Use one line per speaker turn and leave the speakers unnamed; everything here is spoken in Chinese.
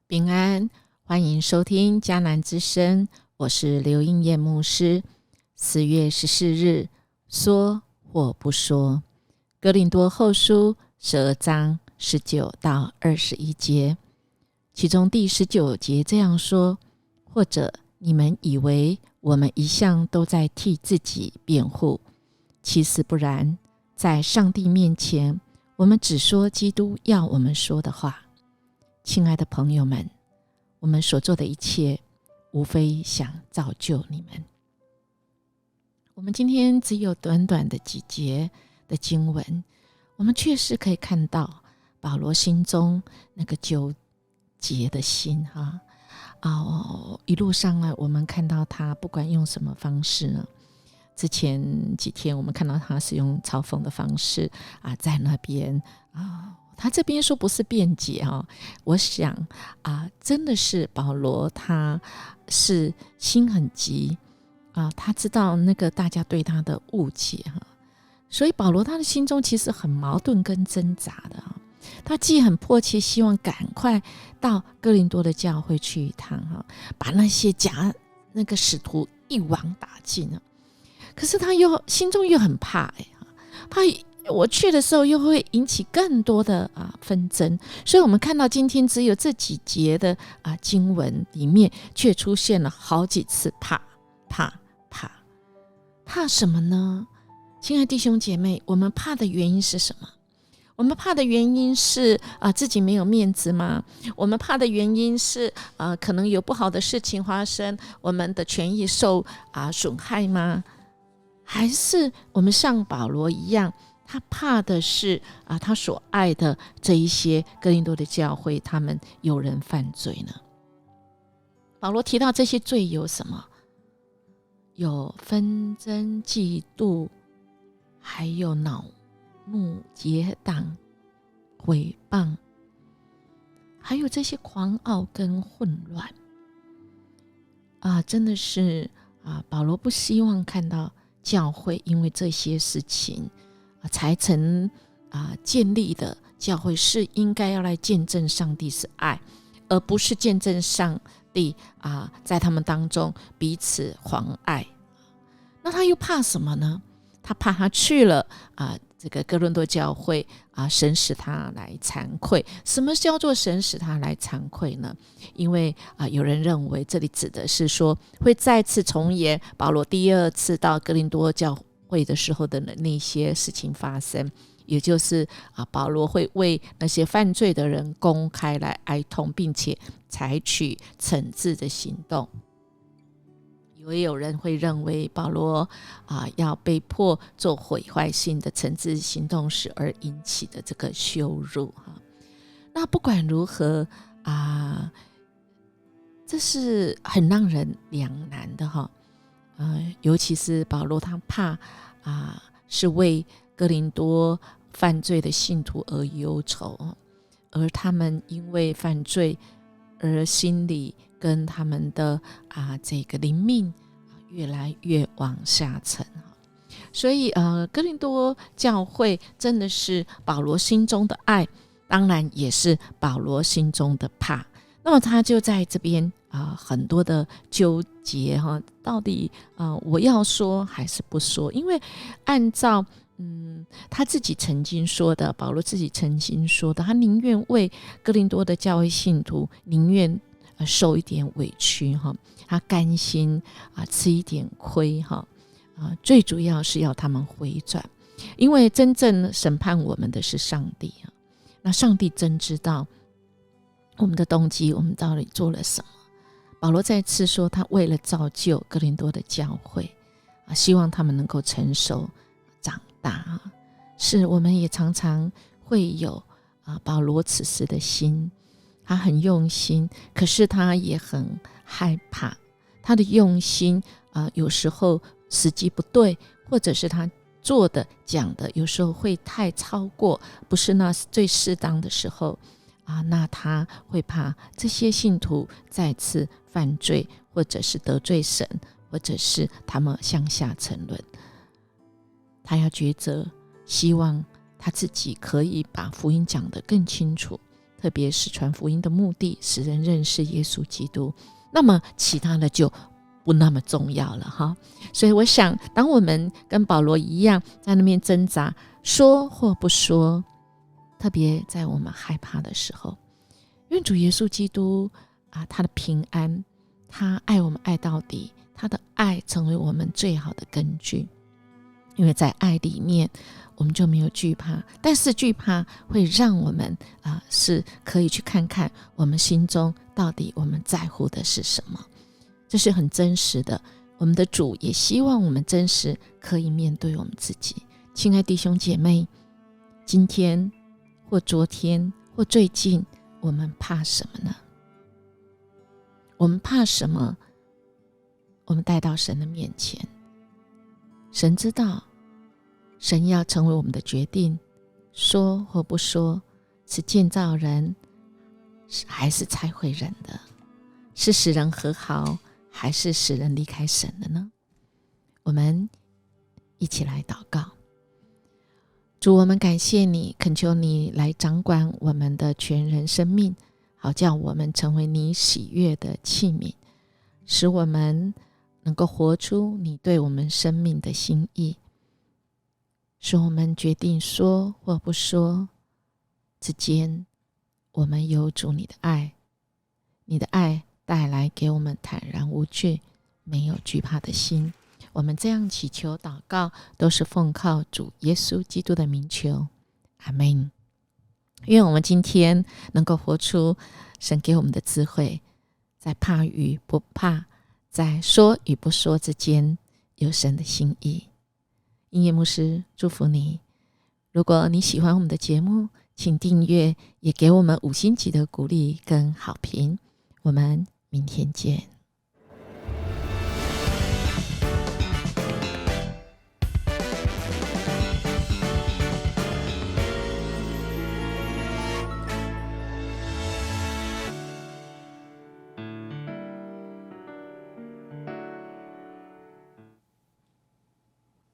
平安，欢迎收听迦南之声，我是刘英燕牧师。4月14日，说或不说，哥林多后书12章19到21节，其中第19节这样说：或者你们以为我们一向都在替自己辩护，其实不然，在上帝面前，我们只说基督要我们说的话。亲爱的朋友们，我们所做的一切无非想造就你们。我们今天只有短短的几节的经文，我们确实可以看到保罗心中那个纠结的心一路上呢，我们看到他不管用什么方式呢，之前几天我们看到他是用嘲讽的方式在那边他这边说不是辩解我想真的是保罗他是心很急他知道那个大家对他的误解所以保罗他的心中其实很矛盾跟挣扎的他既很迫切希望赶快到哥林多的教会去一趟把那些假那个使徒一网打尽可是他又心中又很怕怕我去的时候又会引起更多的纷争，所以我们看到今天只有这几节的经文里面却出现了好几次怕什么呢？亲爱的弟兄姐妹，我们怕的原因是什么？我们怕的原因是自己没有面子吗？我们怕的原因是可能有不好的事情发生，我们的权益受损害吗？还是我们像保罗一样，他怕的是他所爱的这一些哥林多的教会他们有人犯罪呢？保罗提到这些罪有什么？有纷争、嫉妒，还有恼怒、结党、毁谤，还有这些狂傲跟混乱真的是保罗不希望看到教会因为这些事情才曾建立的教会是应该要来见证上帝是爱，而不是见证上帝在他们当中彼此妨碍。那他又怕什么呢？他怕他去了这个哥林多教会神使他来惭愧。什么叫做神使他来惭愧呢？因为有人认为这里指的是说会再次重演保罗第二次到哥林多教会的时候的那些事情发生，也就是保罗会为那些犯罪的人公开来哀痛，并且采取惩治的行动。也有人会认为保罗要被迫做毁坏性的惩治行动时而引起的这个羞辱那不管如何这是很让人两难的尤其是保罗他怕是为哥林多犯罪的信徒而忧愁，而他们因为犯罪而心里跟他们的这个灵命越来越往下沉所以哥林多教会真的是保罗心中的爱，当然也是保罗心中的怕。那么他就在这边很多的纠结到底我要说还是不说？因为按照他自己曾经说的，保罗自己曾经说的，他宁愿为哥林多的教会信徒宁愿受一点委屈他甘心吃一点亏最主要是要他们回转，因为真正审判我们的是上帝那上帝真知道我们的动机，我们到底做了什么。保罗再次说，他为了造就哥林多的教会希望他们能够成熟长大是我们也常常会有保罗此时的心，他很用心，可是他也很害怕他的用心有时候时机不对，或者是他做的讲的有时候会太超过，不是那最适当的时候那他会怕这些信徒再次犯罪，或者是得罪神，或者是他们向下沉沦。他要抉择，希望他自己可以把福音讲得更清楚，特别是传福音的目的，使人认识耶稣基督，那么其他的就不那么重要了哈。所以我想，当我们跟保罗一样在那边挣扎，说或不说，特别在我们害怕的时候，愿主耶稣基督他的平安，他爱我们爱到底，他的爱成为我们最好的根据。因为在爱里面我们就没有惧怕，但是惧怕会让我们是可以去看看我们心中到底我们在乎的是什么，这是很真实的。我们的主也希望我们真实可以面对我们自己。亲爱弟兄姐妹，今天或昨天或最近，我们怕什么呢？我们怕什么？我们带到神的面前，神知道，神要成为我们的决定，说或不说，是建造人还是拆毁人的，是使人和好还是使人离开神的呢？我们一起来祷告。主，我们感谢你，恳求你来掌管我们的全人生命，好叫我们成为你喜悦的器皿，使我们能够活出你对我们生命的心意，使我们决定说或不说之间，我们有主你的爱，你的爱带来给我们坦然无惧，没有惧怕的心。我们这样祈求祷告，都是奉靠主耶稣基督的名求，阿们。愿我们今天能够活出神给我们的智慧，在怕与不怕，在说与不说之间，有神的心意。音乐牧师祝福你。如果你喜欢我们的节目，请订阅，也给我们5星级的鼓励跟好评。我们明天见。